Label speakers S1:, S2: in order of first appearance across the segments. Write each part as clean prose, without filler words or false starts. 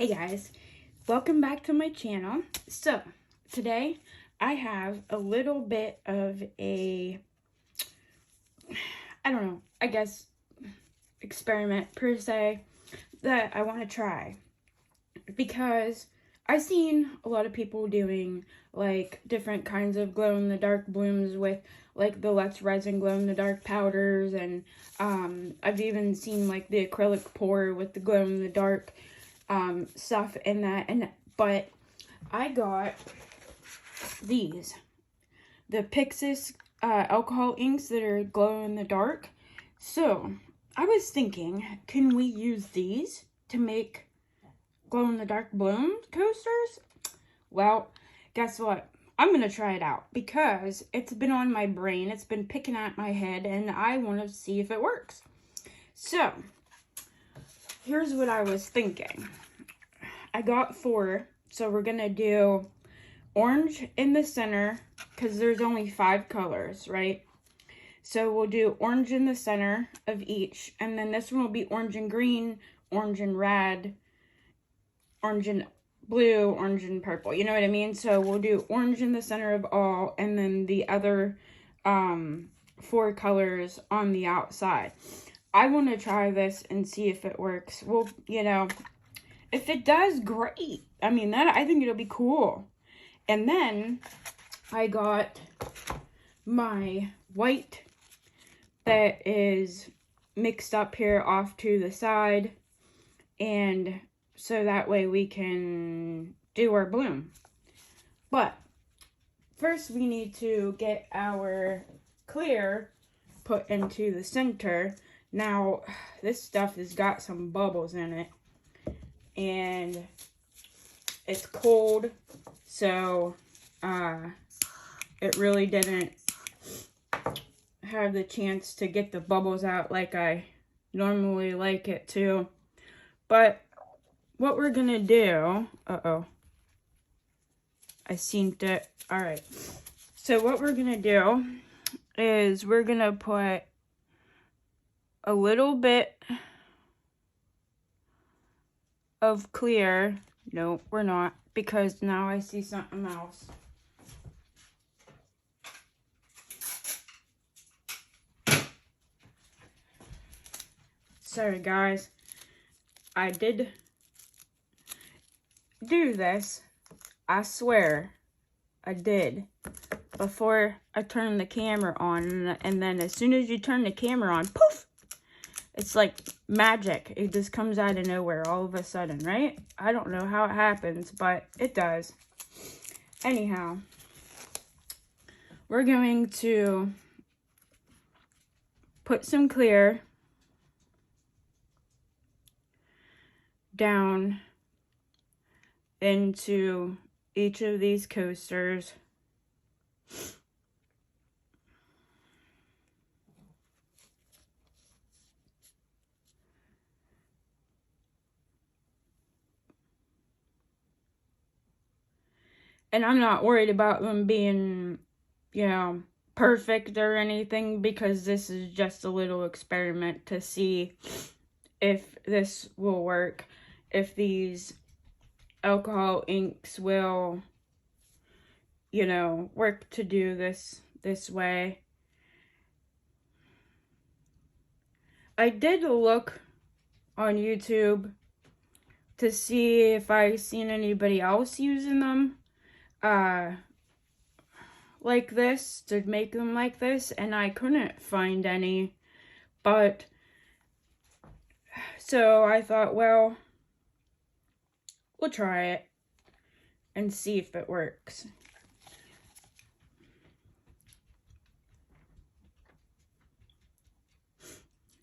S1: Hey guys, welcome back to my channel. So, today I have a little bit of a, I don't know, I guess experiment per se that I want to try. Because I've seen a lot of people doing like different kinds of glow-in-the-dark blooms with like the Let's Resin glow-in-the-dark powders, and I've even seen like the acrylic pour with the glow-in-the-dark stuff in that. But I got these, the Pixiss alcohol inks that are glow-in-the-dark. So I was thinking, can we use these to make glow-in-the-dark bloom coasters? Well, guess what? I'm going to try it out because it's been on my brain. It's been picking at my head and I want to see if it works. So, here's what I was thinking. I got 4, so we're going to do orange in the center because there's only 5 colors, right? So we'll do orange in the center of each, and then this one will be orange and green, orange and red, orange and blue, orange and purple, you know what I mean? So we'll do orange in the center of all, and then the other 4 colors on the outside. I want to try this and see if it works. Well, you know, if it does, great. I mean, I think it'll be cool. And then I got my white that is mixed up here off to the side, and so that way we can do our bloom. But first we need to get our clear put into the center. Now, this stuff has got some bubbles in it, and it's cold, so it really didn't have the chance to get the bubbles out like I normally like it to. But what we're gonna do, I synced it. Alright, so what we're gonna do is we're gonna put a little bit of clear. No, we're not, because now I see something else. Sorry guys, I did do this, I swear I did, before I turned the camera on, and then as soon as you turn the camera on, poof, it's like magic. It just comes out of nowhere all of a sudden, right? I don't know how it happens, but it does. Anyhow, we're going to put some clear down into each of these coasters. And I'm not worried about them being, you know, perfect or anything, because this is just a little experiment to see if this will work, if these alcohol inks will, you know, work to do this way. I did look on YouTube to see if I've seen anybody else using them like this, to make them like this, and I couldn't find any. But so I thought, well, we'll try it and see if it works.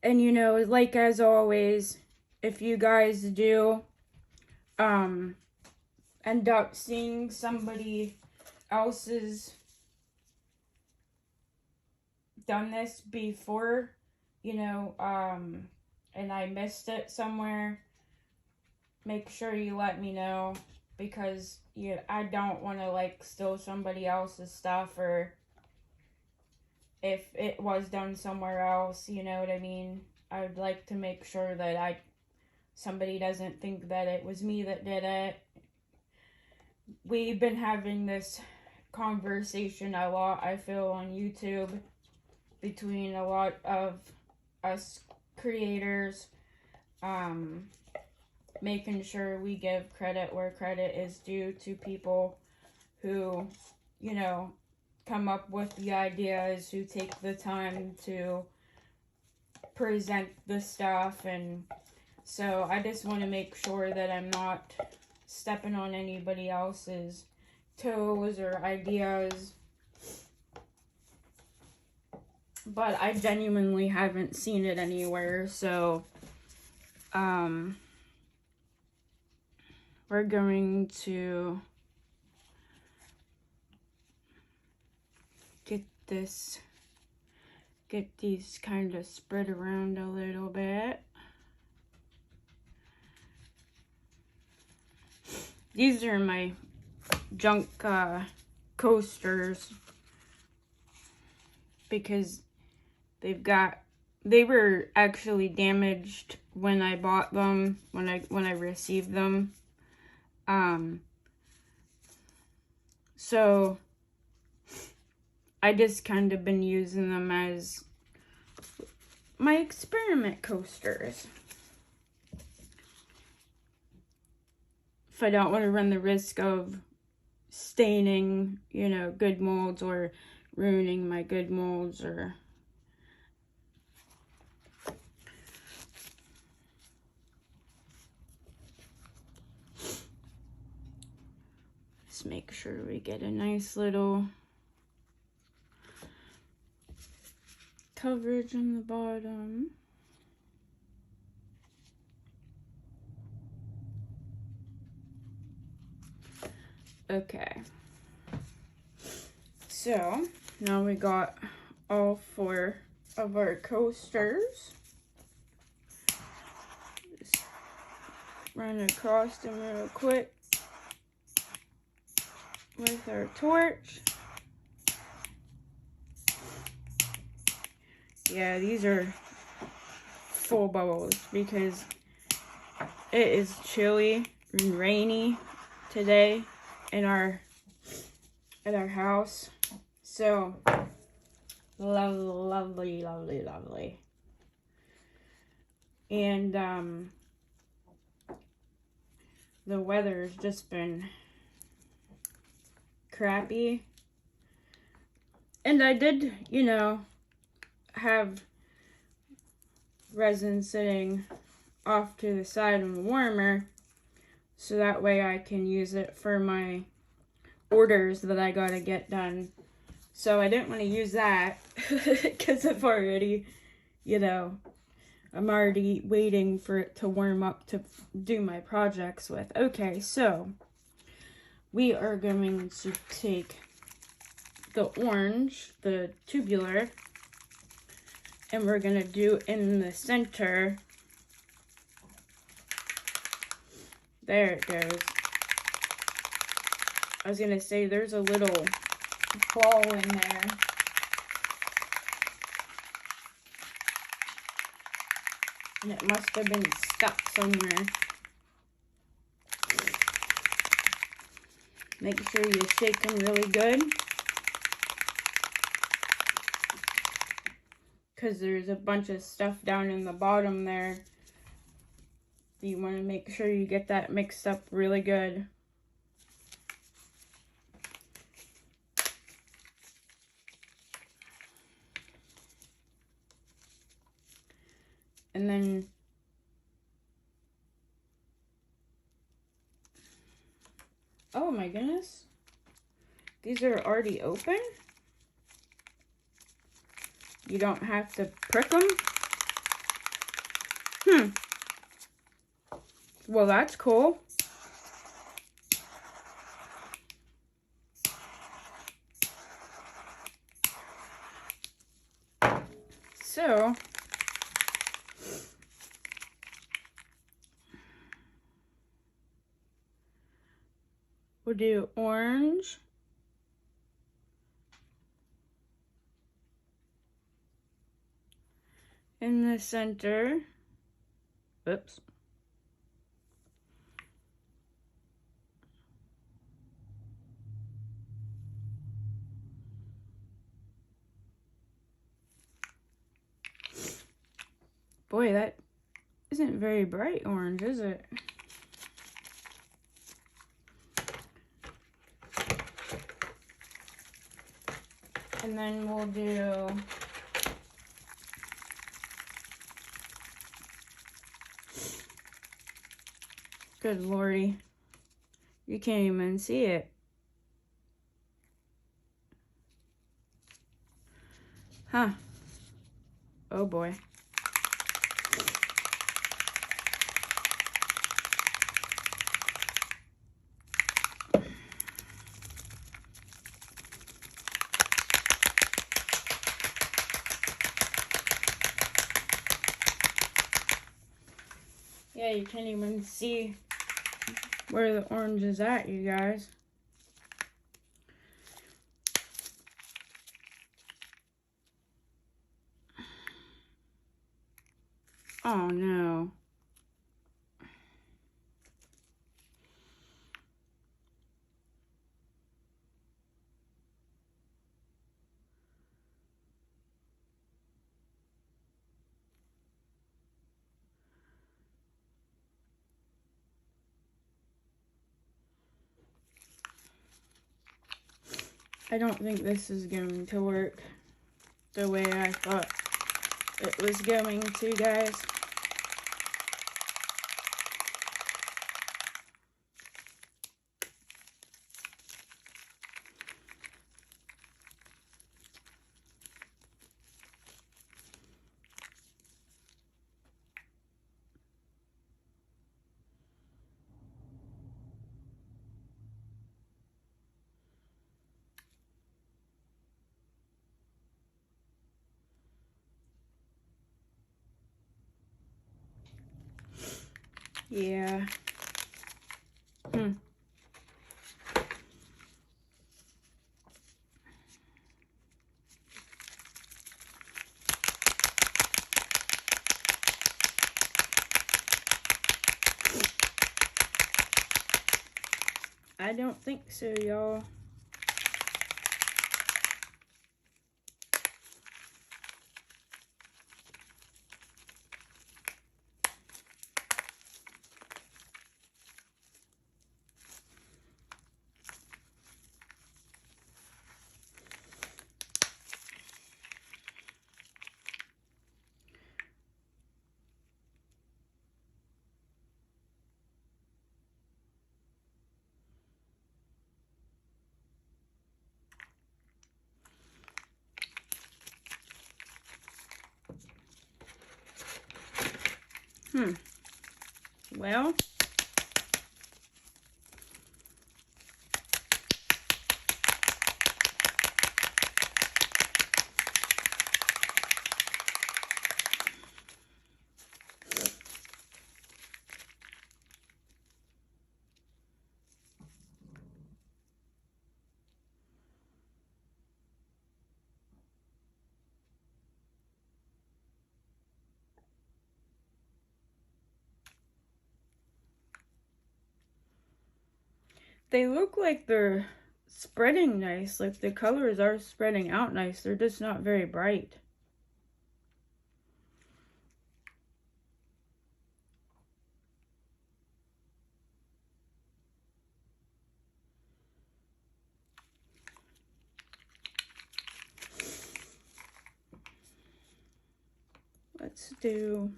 S1: And you know, like as always, if you guys do end up seeing somebody else's done this before, you know, and I missed it somewhere, make sure you let me know, because I don't want to like steal somebody else's stuff, or if it was done somewhere else, you know what I mean? I would like to make sure that I somebody doesn't think that it was me that did it. We've been having this conversation a lot, I feel, on YouTube between a lot of us creators, making sure we give credit where credit is due to people who, you know, come up with the ideas, who take the time to present the stuff. And so I just want to make sure that I'm not stepping on anybody else's toes or ideas. But I genuinely haven't seen it anywhere, so we're going to get these kind of spread around a little bit. These are my junk coasters because they were actually damaged when I bought them, when I received them. So I just kind of been using them as my experiment coasters. If I don't want to run the risk of staining, you know, good molds or ruining my good molds, or just make sure we get a nice little coverage on the bottom. Okay, so now we got all 4 of our coasters. Just run across them real quick with our torch. Yeah, these are full bubbles because it is chilly and rainy today at our house. So lovely, lovely, lovely. And the weather's just been crappy. And I did, you know, have resin sitting off to the side on the warmer, so that way I can use it for my orders that I gotta get done. So I didn't want to use that because I've already, you know, I'm already waiting for it to warm up to do my projects with. Okay, so we are going to take the orange, the tubular, and we're gonna do in the center. There it goes. I was gonna say there's a little ball in there. And it must have been stuck somewhere. Make sure you shake them really good, because there's a bunch of stuff down in the bottom there. You want to make sure you get that mixed up really good. And then oh my goodness, these are already open. You don't have to prick them. Well, that's cool. So we'll do orange, in the center. Oops. Boy, that isn't very bright orange, is it? And then we'll do good lordy. You can't even see it. Huh. Oh boy. Yeah, you can't even see where the orange is at, you guys. Oh no. I don't think this is going to work the way I thought it was going to, guys. Yeah. I don't think so, y'all. Well, they look like they're spreading nice. Like the colors are spreading out nice. They're just not very bright. Let's do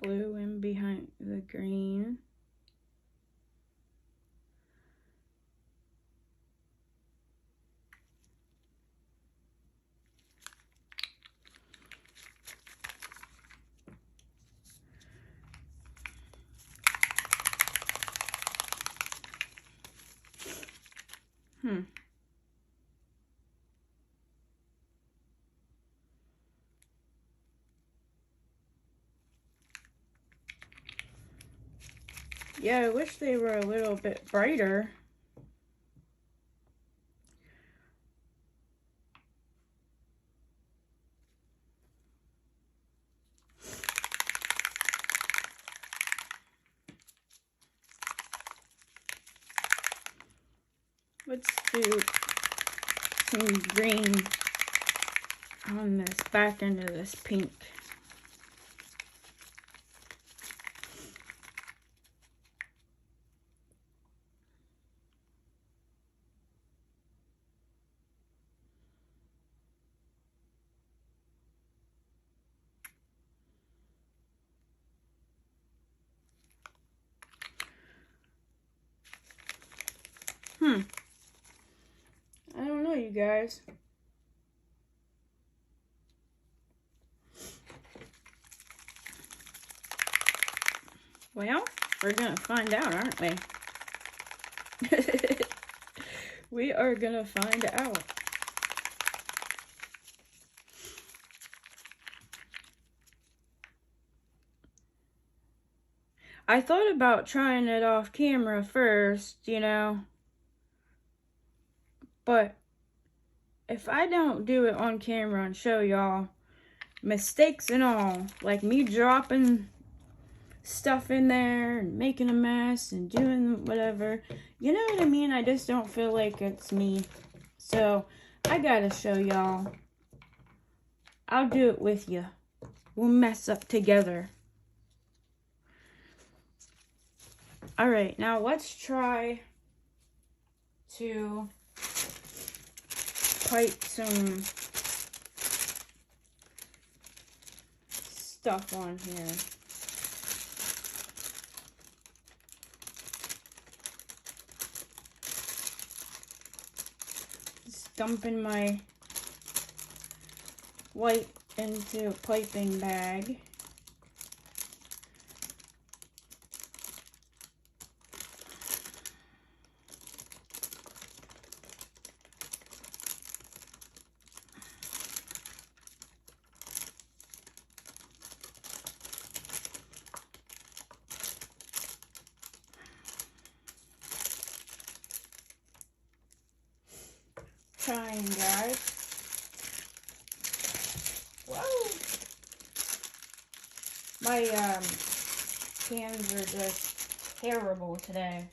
S1: blue in behind the green. Yeah, I wish they were a little bit brighter. Let's do some green on this back end of this pink. I don't know, you guys. Well, we're gonna find out, aren't we? We are gonna find out. I thought about trying it off camera first, you know. But if I don't do it on camera and show y'all, mistakes and all, like me dropping stuff in there and making a mess and doing whatever, you know what I mean? I just don't feel like it's me. So I gotta show y'all. I'll do it with you. We'll mess up together. Alright, now let's try to pipe some stuff on here. Just dumping my white into a piping bag. Trying, guys. Whoa! My hands are just terrible today.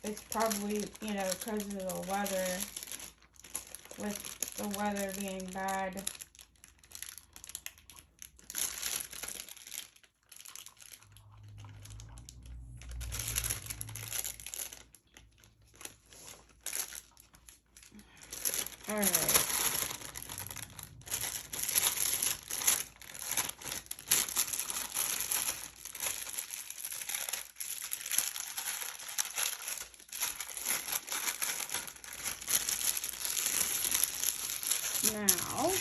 S1: It's probably, you know, because of the weather. With the weather being bad. Alright. Now,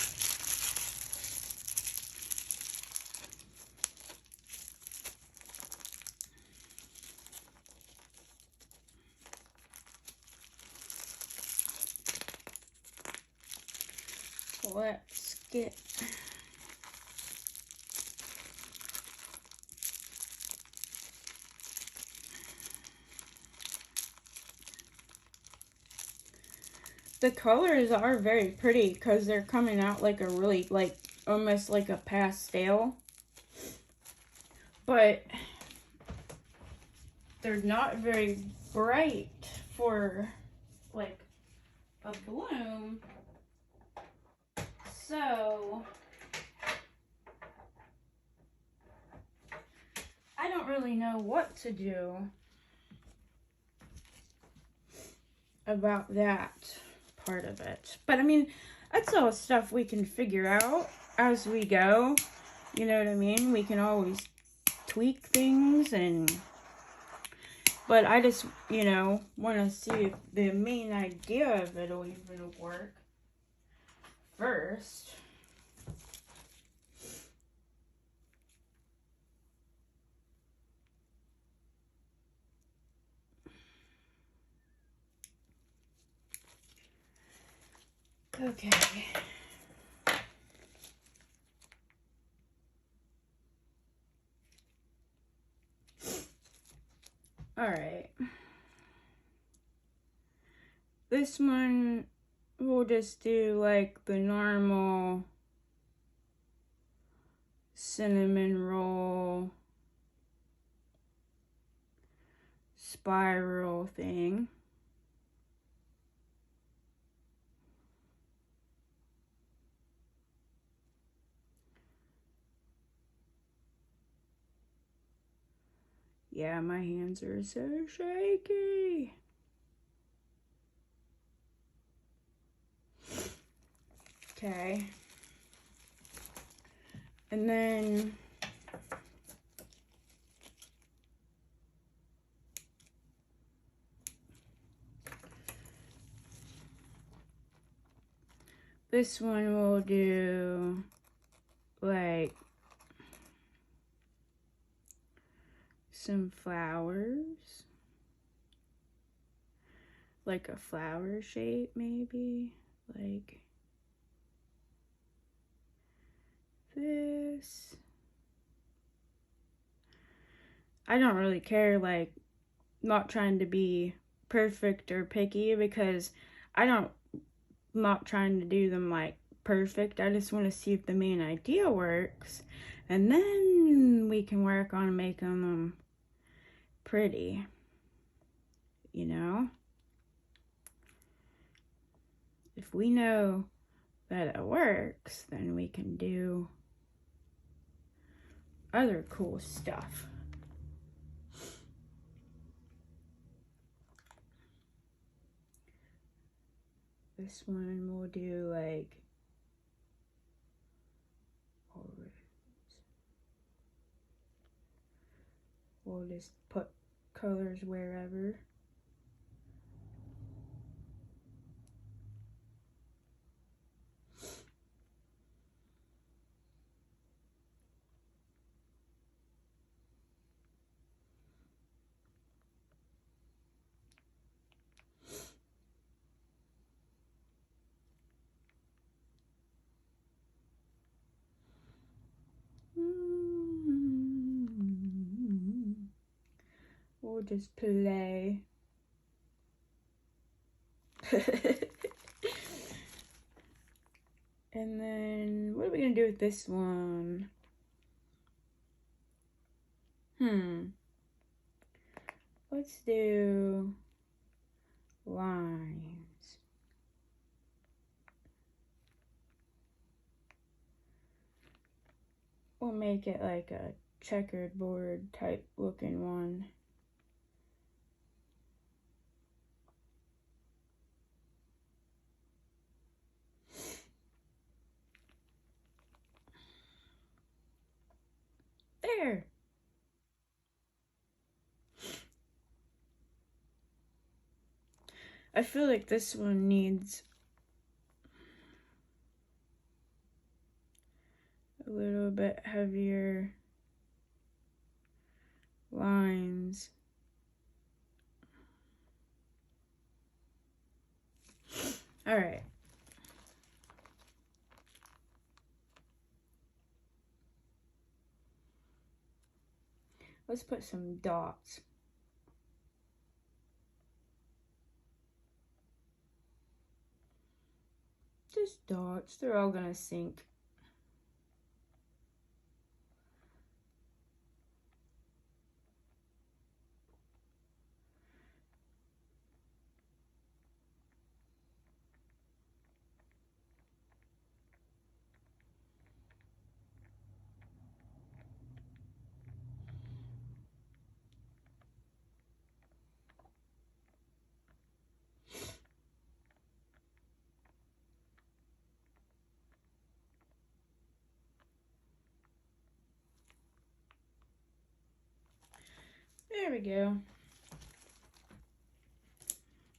S1: let's get the colors are very pretty because they're coming out like a really, like, almost like a pastel. But they're not very bright for, like, a bloom. So, I don't really know what to do about that part of it. But I mean, that's all stuff we can figure out as we go. You know what I mean? We can always tweak things but I just, you know, want to see if the main idea of it'll even work first. Okay. Alright. This one, we'll just do like the normal cinnamon roll spiral thing. Yeah, my hands are so shaky. Okay. And then this one will do like some flowers. Like a flower shape maybe. Like this. I don't really care, like, not trying to be perfect or picky, because not trying to do them like perfect. I just want to see if the main idea works, and then we can work on making them pretty, you know? If we know that it works, then we can do other cool stuff. This one we'll do like orange. We'll just put colors wherever. We'll just play. And then, what are we gonna do with this one? Let's do lines. We'll make it like a checkered board type looking one. There. I feel like this one needs a little bit heavier lines. All right. Let's put some dots. Just dots. They're all gonna sink. There we go.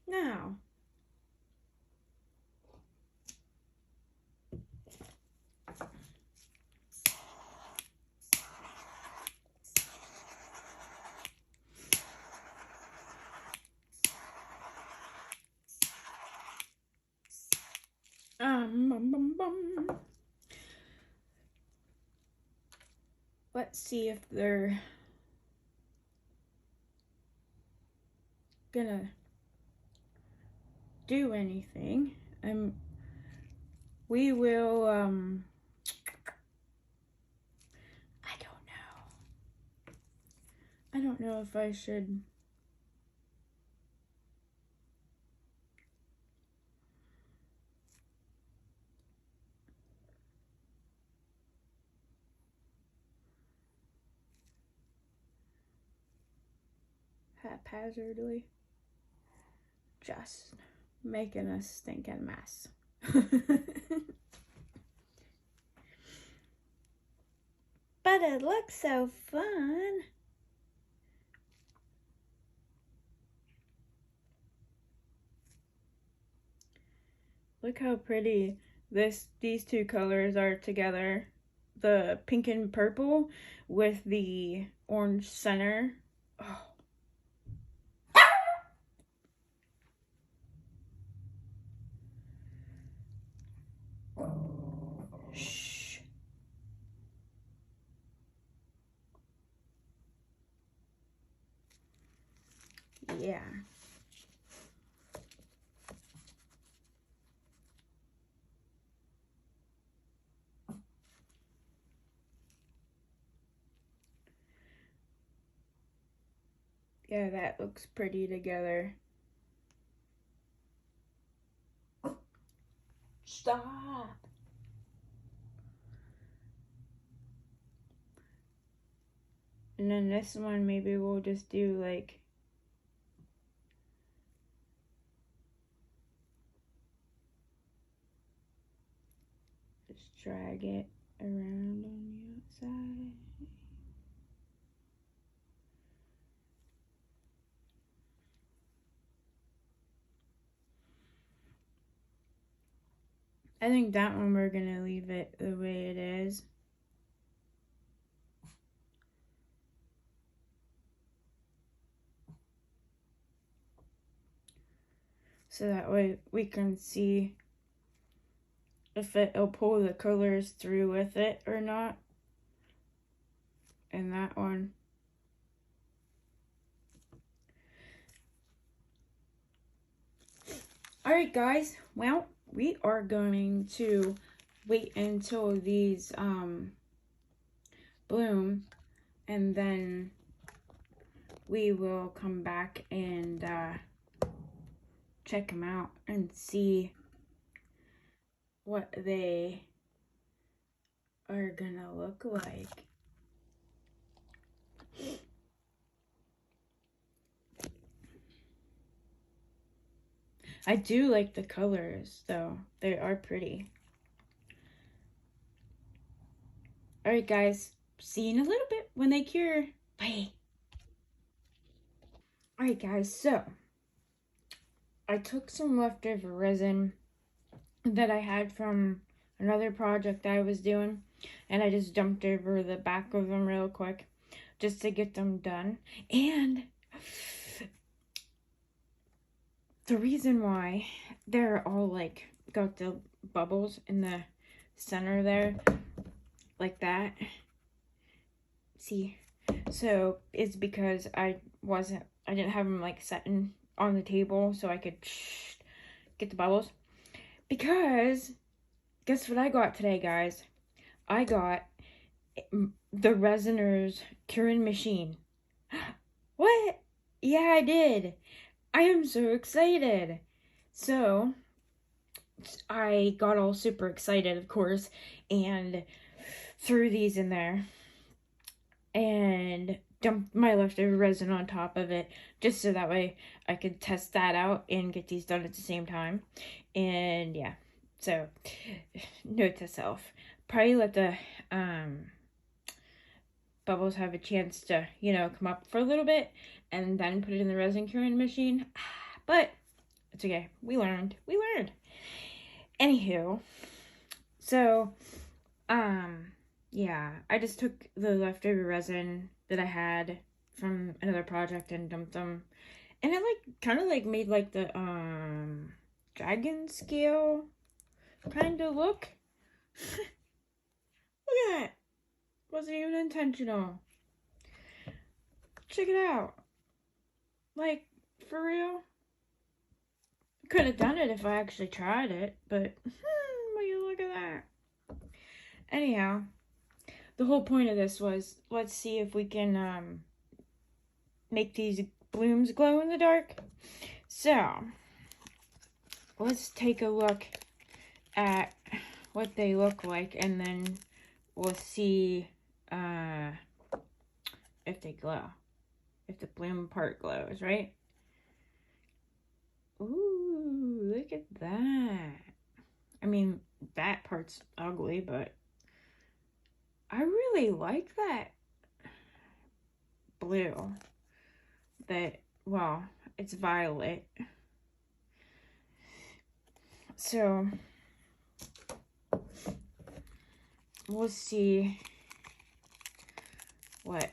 S1: Now, let's see if they're gonna do anything. We will, I don't know. I don't know if I should. haphazardly. Just making a stinking mess. But it looks so fun. Look how pretty these two colors are together. The pink and purple with the orange center. Oh. Shh. Yeah. Yeah, that looks pretty together. Stop. And then this one, maybe we'll just do like just drag it around on the outside. I think that one we're gonna leave it the way it is. So that way we can see if it'll pull the colors through with it or not. And that one. Alright guys, well, we are going to wait until these bloom, and then we will come back and check them out and see what they are gonna look like. I do like the colors, though. They are pretty. Alright, guys. See you in a little bit when they cure. Bye. Alright, guys. So, I took some leftover resin that I had from another project I was doing, and I just dumped over the back of them real quick just to get them done. And the reason why they're all like got the bubbles in the center there like that, see, so it's because I didn't have them like setting on the table so I could get the bubbles. Because guess what I got today, guys? I got the Resiner's curing machine. What? Yeah, I did. I am so excited. So, I got all super excited, of course, and threw these in there and dumped my leftover resin on top of it, just so that way I could test that out and get these done at the same time. And yeah, so note to self, probably let the bubbles have a chance to, come up for a little bit, and then put it in the resin curing machine. But it's okay. We learned. Anywho, so, yeah, I just took the leftover resin that I had from another project and dumped them. And it, kind of, made, the, dragon scale kind of look. Look at that. Wasn't even intentional. Check it out. For real. Could have done it if I actually tried it, but will you look at that? Anyhow, the whole point of this was, let's see if we can make these blooms glow in the dark. So, let's take a look at what they look like, and then we'll see if they glow. if the bloom part glows, right? Ooh, look at that. I mean, that part's ugly, but I really like that blue. That, well, it's violet. So, we'll see what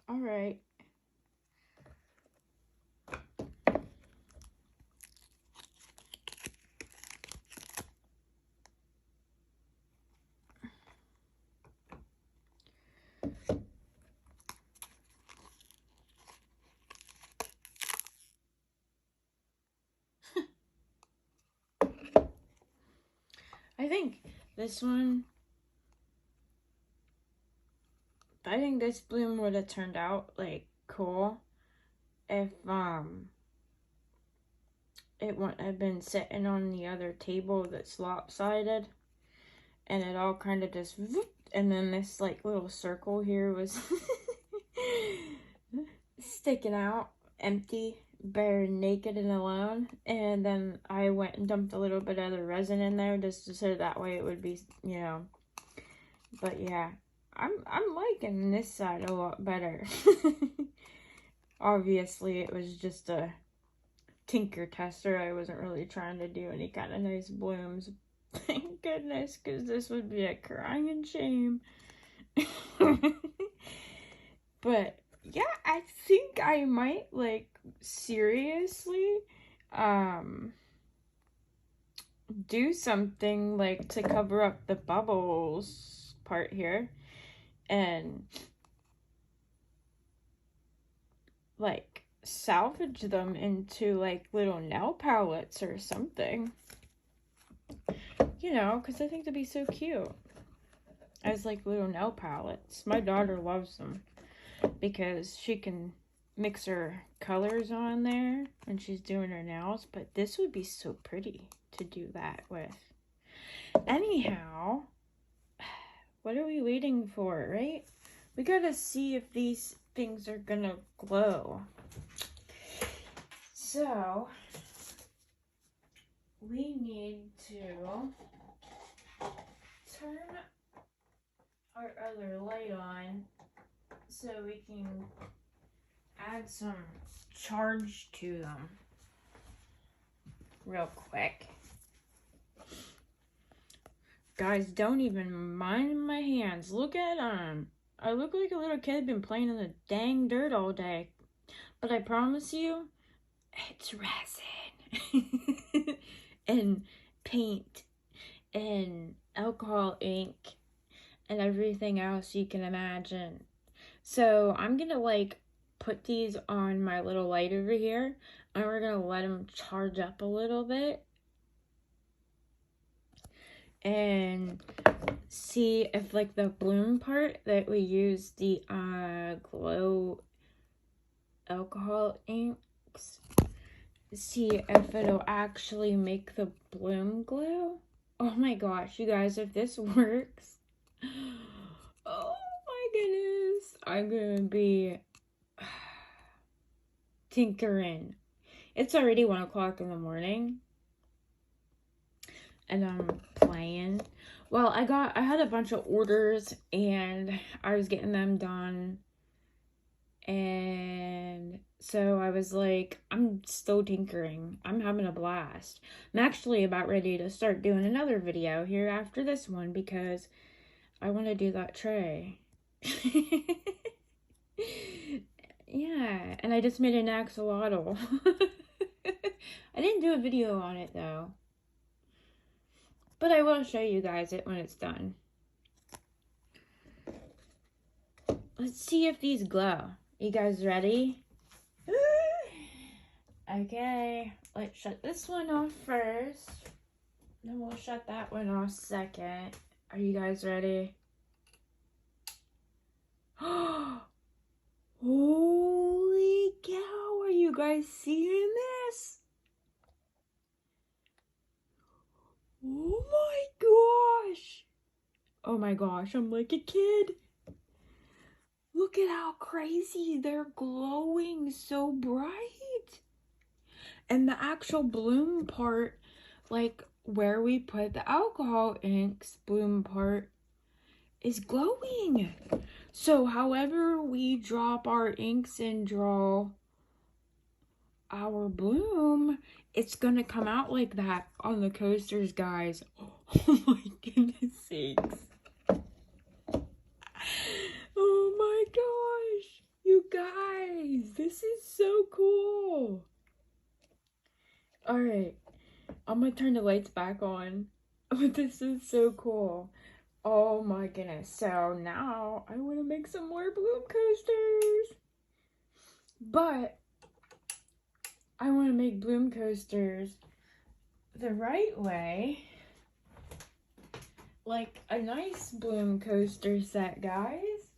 S1: all right. I think this one, I think this bloom would have turned out like cool if it wouldn't have been sitting on the other table that's lopsided, and it all kind of just whoop, and then this like little circle here was sticking out empty, bare, naked, and alone. And then I went and dumped a little bit of the resin in there just so that way it would be, you know. But yeah, I'm liking this side a lot better. Obviously, it was just a tinker tester. I wasn't really trying to do any kind of nice blooms. Thank goodness, because this would be a crying shame. But yeah, I think I might like seriously do something like to cover up the bubbles part here and like salvage them into like little nail palettes or something, you know, because I think they'd be so cute as like little nail palettes. My daughter loves them because she can mix her colors on there when she's doing her nails, but this would be so pretty to do that with. Anyhow, what are we waiting for, right? We gotta see if these things are gonna glow. So, we need to turn our other light on so we can add some charge to them real quick. Guys, don't even mind my hands. Look at them. I look like a little kid been playing in the dang dirt all day. But I promise you, it's resin. And paint. And alcohol ink. And everything else you can imagine. So I'm gonna like put these on my little light over here, and we're gonna let them charge up a little bit and see if like the bloom part that we use the glow alcohol inks, see if it'll actually make the bloom glow. Oh my gosh, you guys, if this works, oh my goodness, I'm gonna be tinkering. It's already 1 o'clock in the morning and I'm playing. Well, I had a bunch of orders and I was getting them done, and so I was like, I'm still tinkering. I'm having a blast. I'm actually about ready to start doing another video here after this one because I want to do that tray. Yeah, and I just made an axolotl. I didn't do a video on it though, but I will show you guys it when it's done. Let's see if these glow. You guys ready? Okay, let's shut this one off first. Then we'll shut that one off second. Are you guys ready? Holy cow, are you guys seeing this? Oh my Oh my gosh, I'm like a kid. Look at how crazy they're glowing so bright. And the actual bloom part, like where we put the alcohol inks bloom part, is glowing. So however we drop our inks and draw our bloom, it's gonna come out like that on the coasters, guys. Oh my goodness sakes. Oh my gosh, you guys, this is so cool. All right, I'm gonna turn the lights back on. But this is so cool. Oh my goodness. So now I want to make some more bloom coasters. But I want to make bloom coasters the right way. Like a nice bloom coaster set, guys.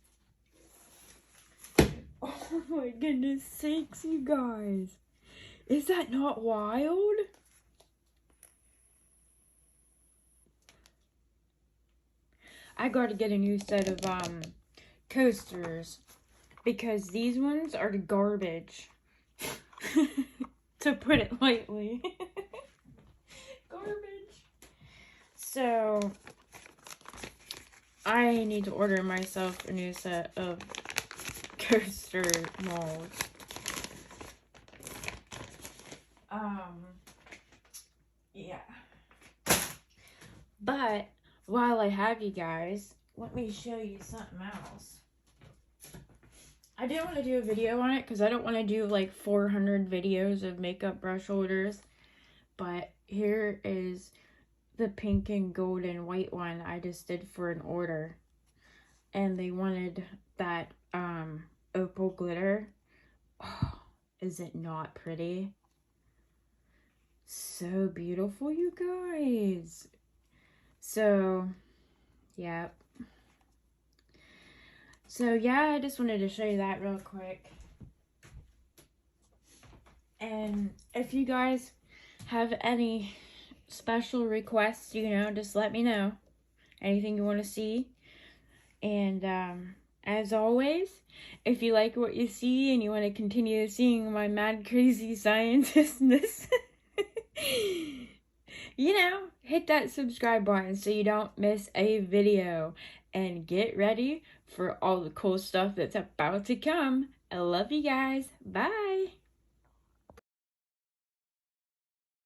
S1: Oh my goodness sakes, you guys. Is that not wild? I gotta get a new set of coasters because these ones are garbage. To put it lightly. Garbage. So I need to order myself a new set of coaster molds. Yeah. But while I have you guys, let me show you something else. I didn't want to do a video on it because I don't want to do like 400 videos of makeup brush holders. But here is the pink and gold and white one I just did for an order. And they wanted that opal glitter. Oh, is it not pretty? So beautiful, you guys. So, yeah. So, yeah, I just wanted to show you that real quick. And if you guys have any special requests, you know, just let me know. Anything you want to see. And, as always, if you like what you see and you want to continue seeing my mad crazy scientistness, you know, hit that subscribe button so you don't miss a video. And get ready for all the cool stuff that's about to come. I love you guys. Bye.